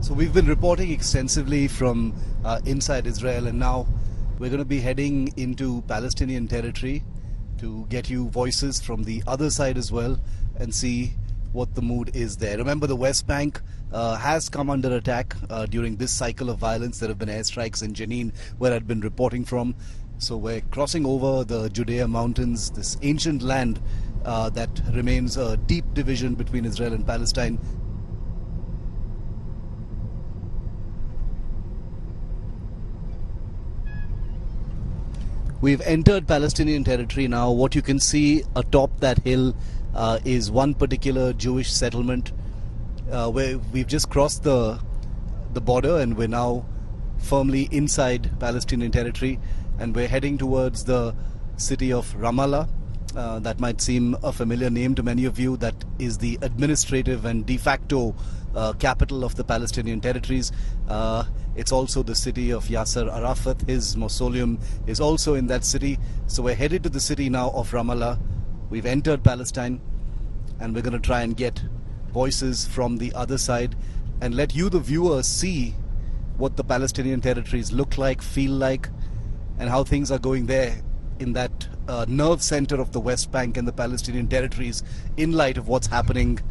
So we've been reporting extensively from inside Israel, and now we're going to be heading into Palestinian territory to get you voices from the other side as well and see what the mood is there. Remember, the West Bank has come under attack during this cycle of violence. There have been airstrikes in Jenin, where I'd been reporting from. So we're crossing over the Judea mountains, this ancient land that remains a deep division between Israel and Palestine. We've entered Palestinian territory now. What you can see atop that hill is one particular Jewish settlement where we've just crossed the border, and we're now firmly inside Palestinian territory, and we're heading towards the city of Ramallah. That might seem a familiar name to many of you. That is the administrative and de facto capital of the Palestinian territories. It's also the city of Yasser Arafat. His mausoleum is also in that city. So we're headed to the city now of Ramallah. We've entered Palestine, and we're going to try and get voices from the other side and let you, the viewers, see what the Palestinian territories look like, feel like, and how things are going there in that nerve center of the West Bank and the Palestinian territories, in light of what's happening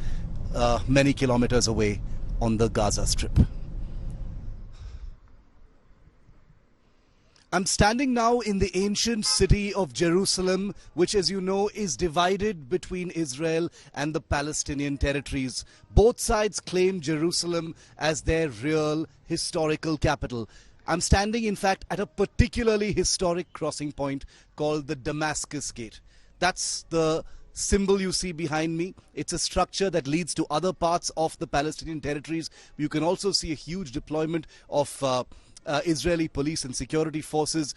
many kilometers away on the Gaza Strip. I'm standing now in the ancient city of Jerusalem, which, as you know, is divided between Israel and the Palestinian territories. Both sides claim Jerusalem as their real historical capital. I'm standing, in fact, at a particularly historic crossing point called the Damascus Gate. That's the symbol you see behind me. It's a structure that leads to other parts of the Palestinian territories. You can also see a huge deployment of Israeli police and security forces.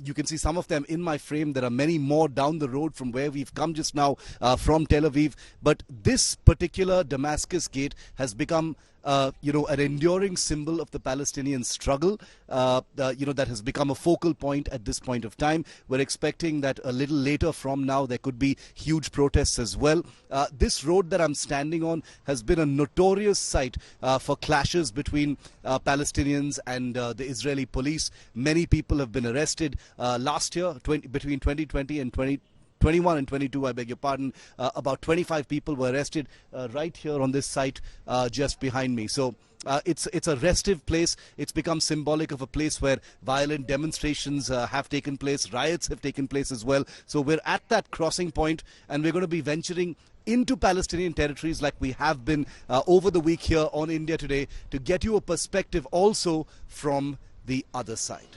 You can see some of them in my frame. There are many more down the road from where we've come just now from Tel Aviv. But this particular Damascus Gate has become an enduring symbol of the Palestinian struggle, that has become a focal point at this point of time. We're expecting that a little later from now there could be huge protests as well. This road that I'm standing on has been a notorious site for clashes between Palestinians and the Israeli police. Many people have been arrested last year, between 2020 and 2021 and 22, I beg your pardon. About 25 people were arrested right here on this site just behind me. So it's a restive place. It's become symbolic of a place where violent demonstrations have taken place, riots have taken place as well. So we're at that crossing point, and we're going to be venturing into Palestinian territories like we have been over the week here on India Today, to get you a perspective also from the other side.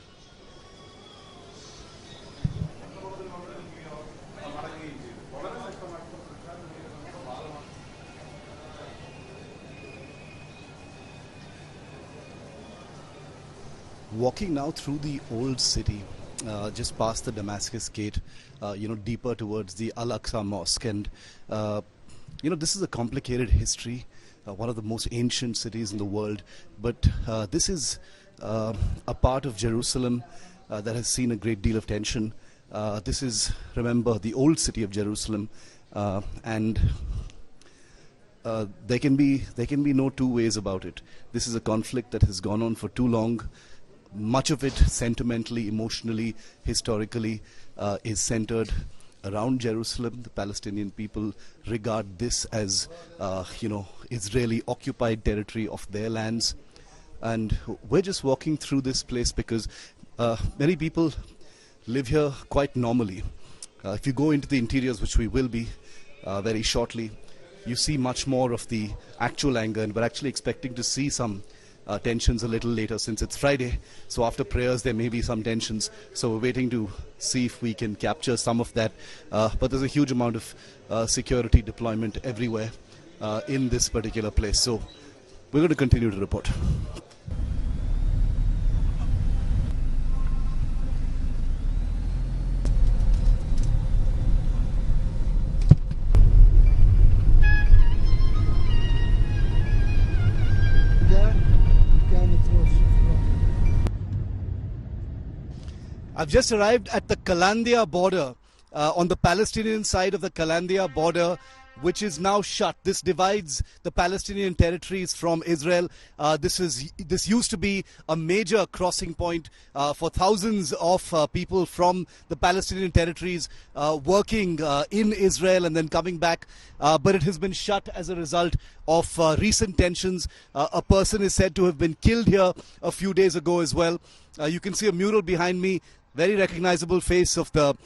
Walking now through the old city, just past the Damascus Gate, deeper towards the Al-Aqsa Mosque. And, this is a complicated history, one of the most ancient cities in the world. But this is a part of Jerusalem that has seen a great deal of tension. This is, remember, the old city of Jerusalem. And there can be no two ways about it. This is a conflict that has gone on for too long. Much of it sentimentally, emotionally, historically is centered around Jerusalem. The Palestinian people regard this as, Israeli occupied territory of their lands. And we're just walking through this place because many people live here quite normally. If you go into the interiors, which we will be very shortly, you see much more of the actual anger, and we're actually expecting to see some tensions a little later, since it's Friday. So after prayers there may be some tensions, so we're waiting to see if we can capture some of that. But there's a huge amount of security deployment everywhere in this particular place, so we're going to continue to report. I've just arrived at the Kalandia border, on the Palestinian side of the Kalandia border. which is now shut. This divides the Palestinian territories from Israel. This used to be a major crossing point for thousands of people from the Palestinian territories working in Israel and then coming back. But it has been shut as a result of recent tensions. A person is said to have been killed here a few days ago as well. You can see a mural behind me. Very recognizable face of the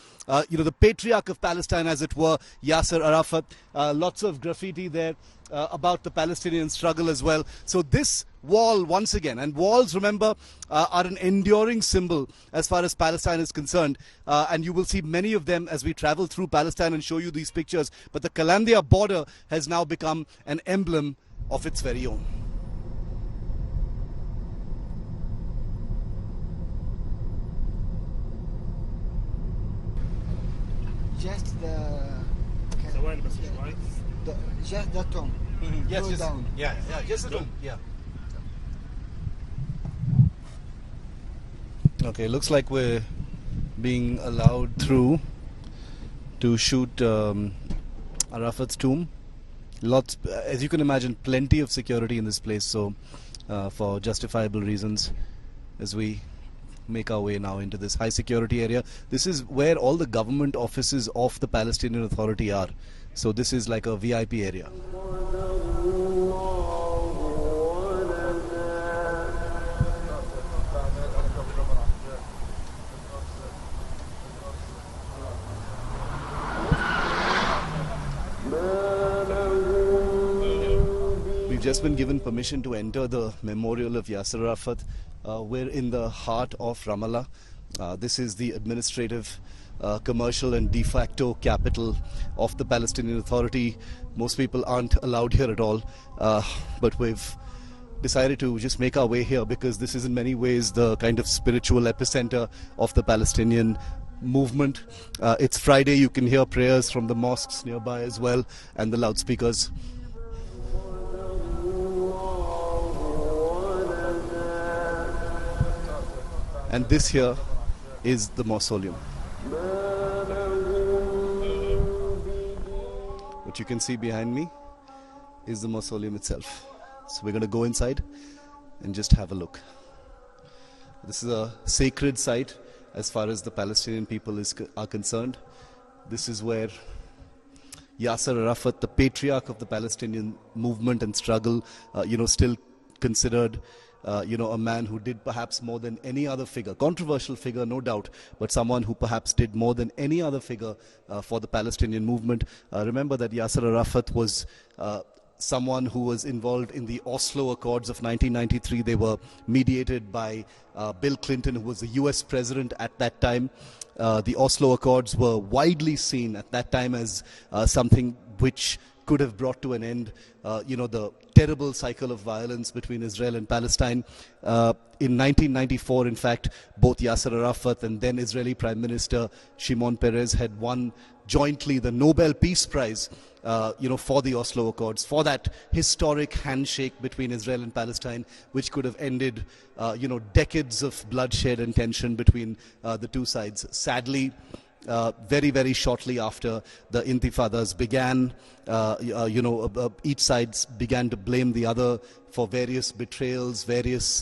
patriarch of Palestine, as it were, Yasser Arafat. Lots of graffiti there about the Palestinian struggle as well. So this wall, once again, and walls, remember, are an enduring symbol as far as Palestine is concerned. And you will see many of them as we travel through Palestine and show you these pictures. But the Qalandia border has now become an emblem of its very own. Just the tomb. Yes, Go down. Yeah, just the tomb. Yeah. Okay, looks like we're being allowed through to shoot Arafat's tomb. Lots, as you can imagine, plenty of security in this place. So, for justifiable reasons, as we make our way now into this high security area. This is where all the government offices of the Palestinian Authority are. So this is like a VIP area. We've just been given permission to enter the memorial of Yasser Arafat. We're in the heart of Ramallah. This is the administrative, commercial and de facto capital of the Palestinian Authority. Most people aren't allowed here at all, but we've decided to just make our way here because this is in many ways the kind of spiritual epicenter of the Palestinian movement. It's Friday, you can hear prayers from the mosques nearby as well and the loudspeakers. And this here is the mausoleum. What you can see behind me is the mausoleum itself. So we're going to go inside and just have a look. This is a sacred site as far as the Palestinian people are concerned. This is where Yasser Arafat, the patriarch of the Palestinian movement and struggle, still considered a man who did perhaps more than any other figure, controversial figure, no doubt, but someone who perhaps did more than any other figure for the Palestinian movement. Remember that Yasser Arafat was someone who was involved in the Oslo Accords of 1993. They were mediated by Bill Clinton, who was the US president at that time. The Oslo Accords were widely seen at that time as something which could have brought to an end, the terrible cycle of violence between Israel and Palestine. In 1994, in fact, both Yasser Arafat and then Israeli Prime Minister Shimon Peres had won jointly the Nobel Peace Prize, for the Oslo Accords, for that historic handshake between Israel and Palestine, which could have ended, decades of bloodshed and tension between the two sides. Sadly, very, very shortly after the intifadas began, each side began to blame the other for various betrayals, various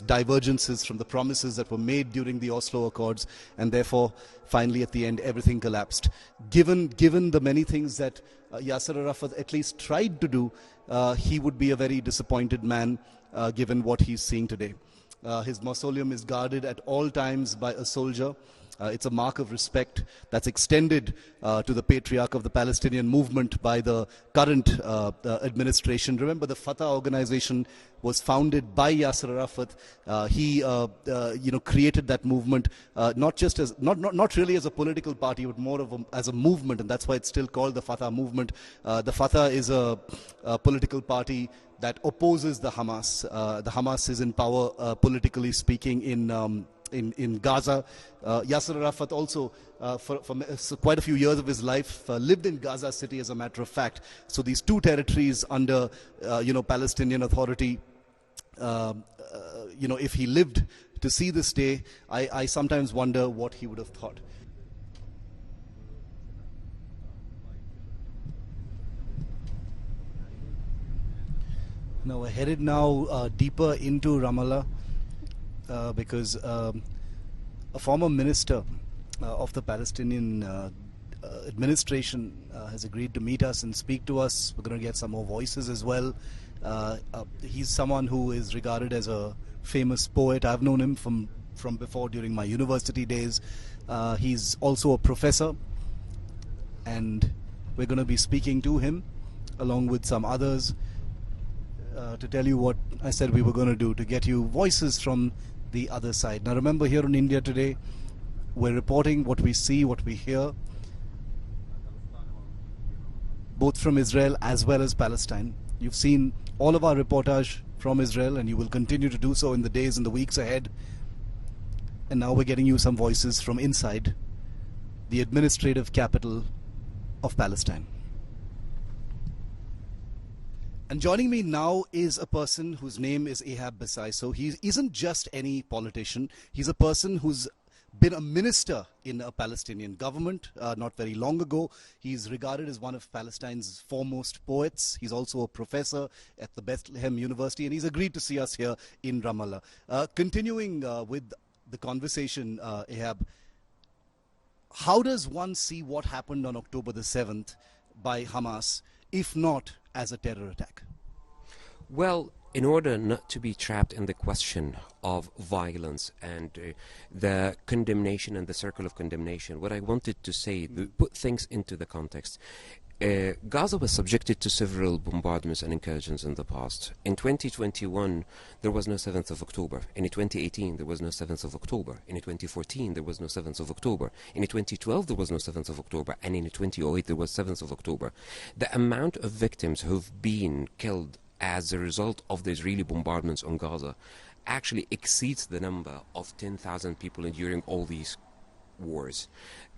divergences from the promises that were made during the Oslo Accords, and therefore, finally, at the end, everything collapsed. Given the many things that Yasser Arafat at least tried to do, he would be a very disappointed man, given what he's seeing today. His mausoleum is guarded at all times by a soldier. It's a mark of respect that's extended to the patriarch of the Palestinian movement by the current administration. Remember, the Fatah organization was founded by Yasser Arafat. He created that movement not really as a political party, but more of as a movement, and that's why it's still called the Fatah movement. The Fatah is a political party that opposes the Hamas. The Hamas is in power, politically speaking, in Gaza. Yasser Arafat also, for quite a few years of his life, lived in Gaza City, as a matter of fact. So these two territories under, Palestinian Authority, if he lived to see this day, I sometimes wonder what he would have thought. Now we're headed now deeper into Ramallah because a former minister of the Palestinian administration has agreed to meet us and speak to us. We're going to get some more voices as well. He's someone who is regarded as a famous poet. I've known him from before during my university days. He's also a professor, and we're going to be speaking to him along with some others to tell you what I said we were going to do, to get you voices from the other side. Now remember, here in India today, we're reporting what we see, what we hear, both from Israel as well as Palestine. You've seen all of our reportage from Israel, and you will continue to do so in the days and the weeks ahead. And now we're getting you some voices from inside the administrative capital of Palestine. And joining me now is a person whose name is Ahab Basai. So he isn't just any politician. He's a person who's been a minister in a Palestinian government not very long ago. He's regarded as one of Palestine's foremost poets. He's also a professor at the Bethlehem University, and he's agreed to see us here in Ramallah. Continuing with the conversation, Ahab, how does one see what happened on October the 7th by Hamas, if not as a terror attack? Well, in order not to be trapped in the question of violence and the condemnation and the circle of condemnation, what I wanted to say, put things into the context. Gaza was subjected to several bombardments and incursions in the past. In 2021, there was no 7th of October. In 2018, there was no 7th of October. In 2014, there was no 7th of October. In 2012, there was no 7th of October. And in 2008, there was 7th of October. The amount of victims who've been killed as a result of the Israeli bombardments on Gaza actually exceeds the number of 10,000 people enduring all these wars.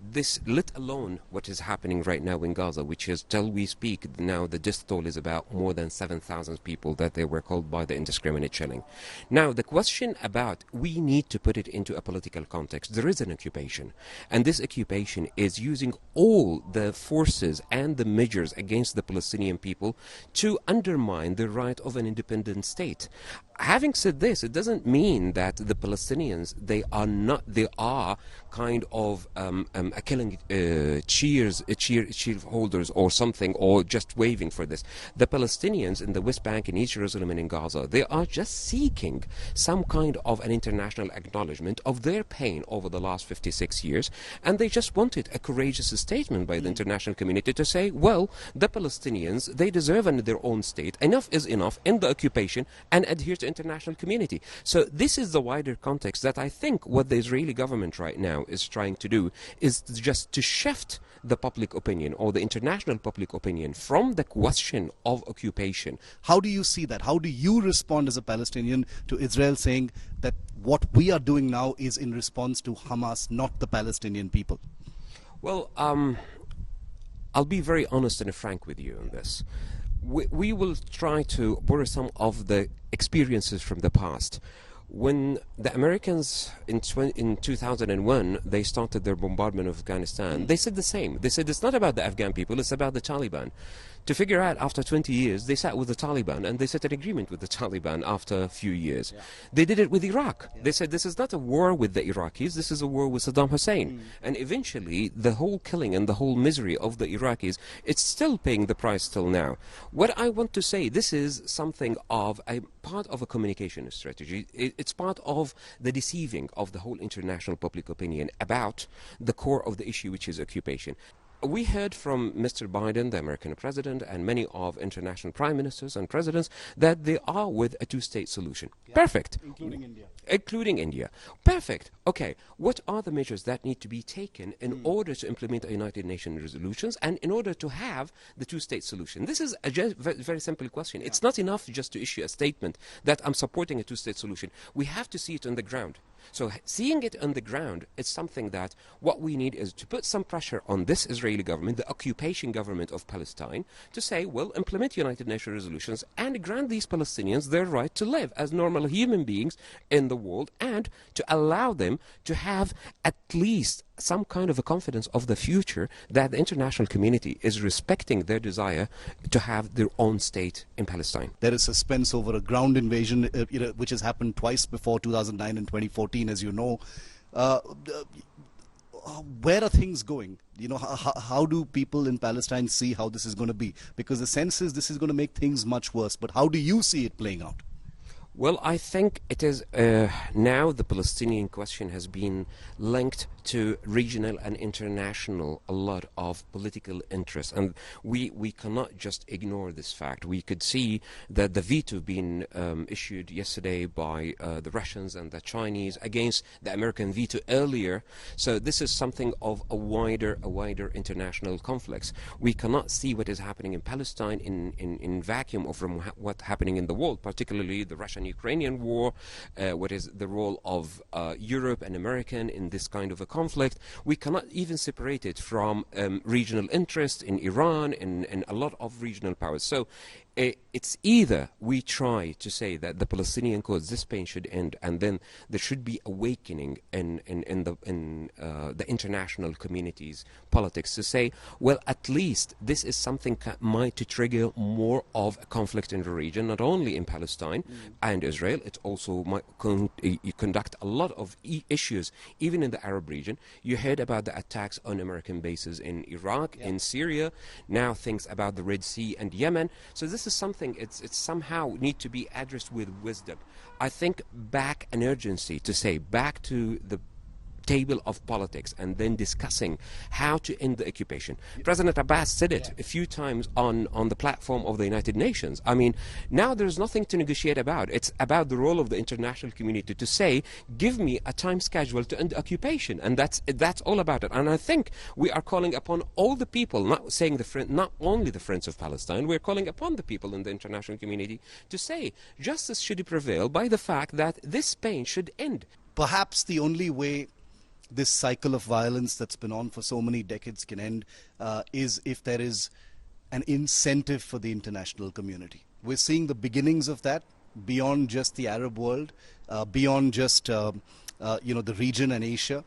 This, let alone what is happening right now in Gaza, which is, till we speak now, the death toll is about more than 7,000 people that they were killed by the indiscriminate shelling. Now, the question about, we need to put it into a political context. There is an occupation, and this occupation is using all the forces and the measures against the Palestinian people to undermine the right of an independent state. Having said this, it doesn't mean that the Palestinians, they are kind of killing cheerholders or something, or just waving for this. The Palestinians in the West Bank, in East Jerusalem and in Gaza, they are just seeking some kind of an international acknowledgement of their pain over the last 56 years, and they just wanted a courageous statement by the international community to say, well, the Palestinians, they deserve their own state. Enough is enough in the occupation, and adhere to international community. So this is the wider context that I think what the Israeli government right now is trying to do is just to shift the public opinion, or the international public opinion, from the question of occupation. How do you see that? How do you respond as a Palestinian to Israel saying that what we are doing now is in response to Hamas, not the Palestinian people? Well, I'll be very honest and frank with you on this. We will try to borrow some of the experiences from the past. When the Americans in 2001, they started their bombardment of Afghanistan, they said the same. They said it's not about the Afghan people, it's about the Taliban. To figure out, after 20 years, they sat with the Taliban, and they set an agreement with the Taliban after a few years. Yeah. They did it with Iraq. Yeah. They said this is not a war with the Iraqis, this is a war with Saddam Hussein. And eventually, the whole killing and the whole misery of the Iraqis, it's still paying the price till now. What I want to say, this is something of a part of a communication strategy. It's part of the deceiving of the whole international public opinion about the core of the issue, which is occupation. We heard from Mr. Biden, the American president, and many of international prime ministers and presidents that they are with a two-state solution. Yeah. Perfect. Including India. Including India. Perfect. Okay. What are the measures that need to be taken in order to implement the United Nations resolutions and in order to have the two-state solution? This is a very simple question. Yeah. It's not enough just to issue a statement that I'm supporting a two-state solution. We have to see it on the ground. So seeing it on the ground is something that what we need is to put some pressure on this Israeli government, the occupation government of Palestine, to say, well, implement United Nations resolutions and grant these Palestinians their right to live as normal human beings in the world, and to allow them to have at least some kind of a confidence of the future that the international community is respecting their desire to have their own state in Palestine. There is suspense over a ground invasion, which has happened twice before, 2009 and 2014, as you know. Where are things going? How do people in Palestine see how this is going to be? Because the sense is this is going to make things much worse. But how do you see it playing out? Well, I think it is now the Palestinian question has been linked to regional and international a lot of political interest, and we cannot just ignore this fact. We could see that the veto being issued yesterday by the Russians and the Chinese against the American veto earlier. So this is something of a wider international conflict. We cannot see what is happening in Palestine in vacuum from what's happening in the world, particularly the Russian-Ukrainian war. What is the role of Europe and American in this kind of a conflict? We cannot even separate it from regional interest in Iran and a lot of regional powers. So it's either we try to say that the Palestinian cause, this pain should end, and then there should be awakening in the international community's politics to say, well, at least this is something might to trigger more of a conflict in the region, not only in Palestine and Israel. It also might conduct a lot of issues even in the Arab region. You heard about the attacks on American bases in Iraq, in Syria, now things about the Red Sea and Yemen. So this is something it's somehow need to be addressed with wisdom. I think back an urgency to say back to the table of politics and then discussing how to end the occupation. President Abbas said it a few times on the platform of the United Nations. I mean, now there's nothing to negotiate about. It's about the role of the international community to say, give me a time schedule to end occupation, and that's all about it. And I think we are calling upon all the people, not saying not only the friends of Palestine, we're calling upon the people in the international community to say justice should prevail by the fact that this pain should end. Perhaps the only way this cycle of violence that's been on for so many decades can end is if there is an incentive for the international community. We're seeing the beginnings of that beyond just the Arab world, beyond just the region and Asia.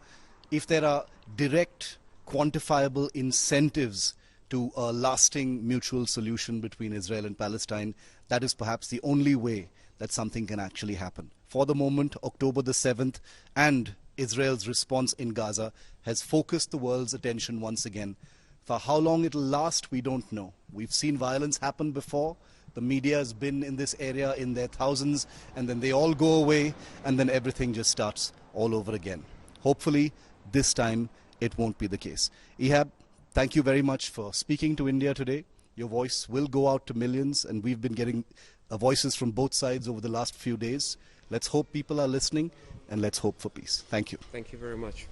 If there are direct, quantifiable incentives to a lasting mutual solution between Israel and Palestine, that is perhaps the only way that something can actually happen. For the moment, October the 7th and Israel's response in Gaza has focused the world's attention once again. For how long it'll last, we don't know. We've seen violence happen before. The media has been in this area in their thousands, and then they all go away, and then everything just starts all over again. Hopefully, this time, it won't be the case. Ehab, thank you very much for speaking to India today. Your voice will go out to millions, and we've been getting voices from both sides over the last few days. Let's hope people are listening, and let's hope for peace. Thank you. Thank you very much.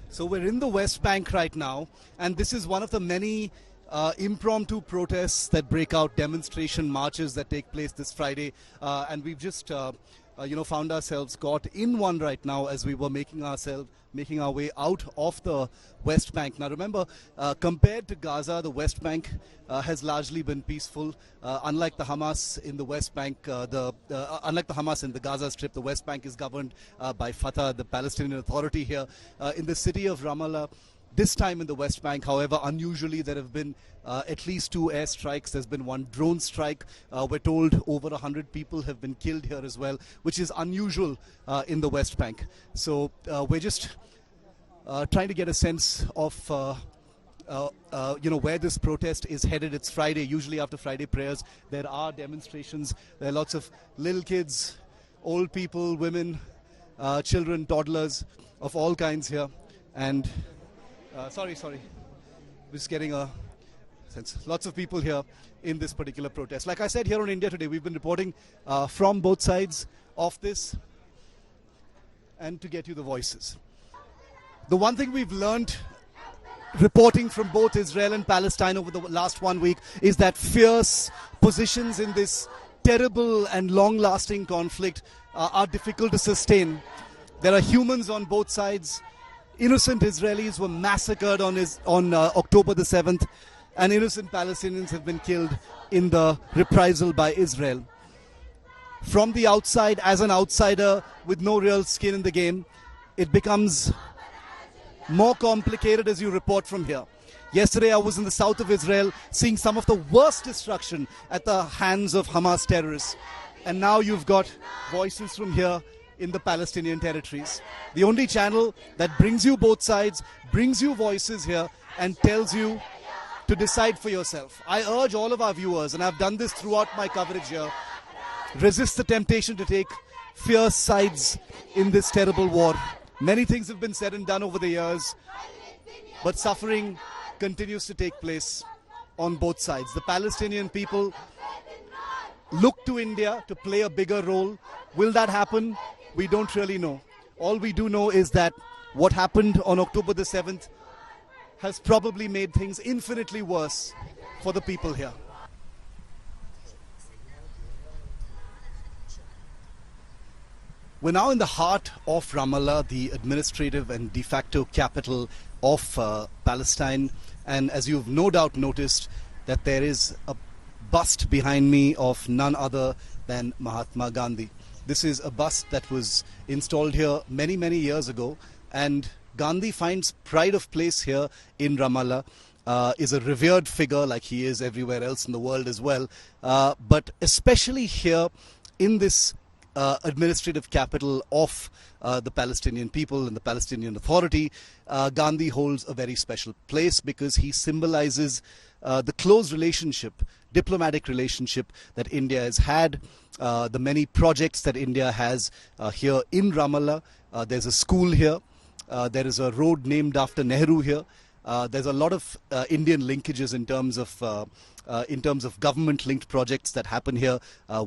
So we're in the West Bank right now, and this is one of the many impromptu protests that break out, demonstration marches that take place this Friday, and we've just found ourselves caught in one right now as we were making our way out of the West Bank. Now remember, compared to Gaza, the West Bank has largely been peaceful. Unlike the Hamas in the West Bank, unlike the Hamas in the Gaza Strip, the West Bank is governed by Fatah, the Palestinian Authority here. In the city of Ramallah, this time in the West Bank, however, unusually there have been at least 2 airstrikes. There's been 1 drone strike. We're told over 100 people have been killed here as well, which is unusual in the West Bank. So we're just trying to get a sense of where this protest is headed. It's Friday. Usually after Friday prayers, there are demonstrations. There are lots of little kids, old people, women, children, toddlers of all kinds here. And sorry. Just getting a sense. Lots of people here in this particular protest. Like I said, here on India Today, we've been reporting from both sides of this and to get you the voices. The one thing we've learned reporting from both Israel and Palestine over the last 1 week is that fierce positions in this terrible and long-lasting conflict are difficult to sustain. There are humans on both sides. Innocent Israelis were massacred on October the 7th. and innocent Palestinians have been killed in the reprisal by Israel. From the outside, as an outsider with no real skin in the game, it becomes more complicated as you report from here. Yesterday I was in the south of Israel seeing some of the worst destruction at the hands of Hamas terrorists. And now you've got voices from here in the Palestinian territories. The only channel that brings you both sides, brings you voices here and tells you to decide for yourself. I urge all of our viewers, and I've done this throughout my coverage here, resist the temptation to take fierce sides in this terrible war. Many things have been said and done over the years, but suffering continues to take place on both sides. The Palestinian people look to India to play a bigger role. Will that happen? We don't really know. All we do know is that what happened on October the 7th has probably made things infinitely worse for the people here. We're now in the heart of Ramallah, the administrative and de facto capital of Palestine. And as you've no doubt noticed, that there is a bust behind me of none other than Mahatma Gandhi. This is a bust that was installed here many, many years ago. And Gandhi finds pride of place here in Ramallah, is a revered figure like he is everywhere else in the world as well. But especially here in this administrative capital of the Palestinian people and the Palestinian Authority, Gandhi holds a very special place because he symbolizes the close relationship, diplomatic relationship that India has had, the many projects that India has here in Ramallah. There's a school here, there is a road named after Nehru here. There's a lot of Indian linkages in terms of government-linked projects that happen here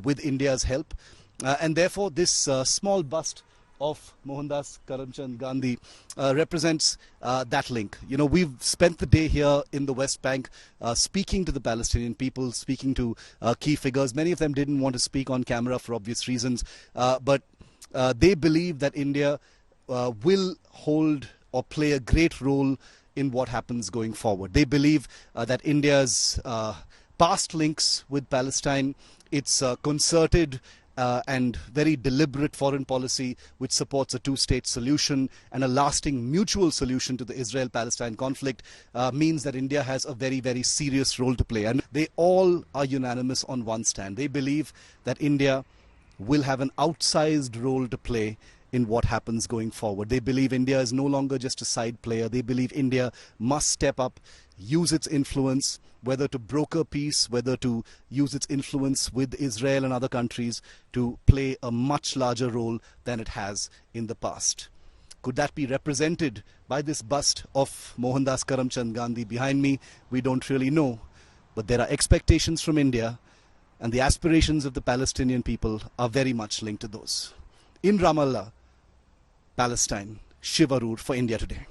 with India's help. And therefore, this small bust of Mohandas Karamchand Gandhi represents that link. You know, we've spent the day here in the West Bank speaking to the Palestinian people, speaking to key figures. Many of them didn't want to speak on camera for obvious reasons, but they believe that India will hold or play a great role in what happens going forward. They believe that India's past links with Palestine, its concerted and very deliberate foreign policy which supports a two-state solution and a lasting mutual solution to the Israel-Palestine conflict means that India has a very, very serious role to play. And they all are unanimous on one stand. They believe that India will have an outsized role to play in what happens going forward. They believe India is no longer just a side player. They believe India must step up, use its influence, whether to broker peace, whether to use its influence with Israel and other countries to play a much larger role than it has in the past. Could that be represented by this bust of Mohandas Karamchand Gandhi behind me? We don't really know. But there are expectations from India, and the aspirations of the Palestinian people are very much linked to those. In Ramallah, Palestine, Shivarur for India Today.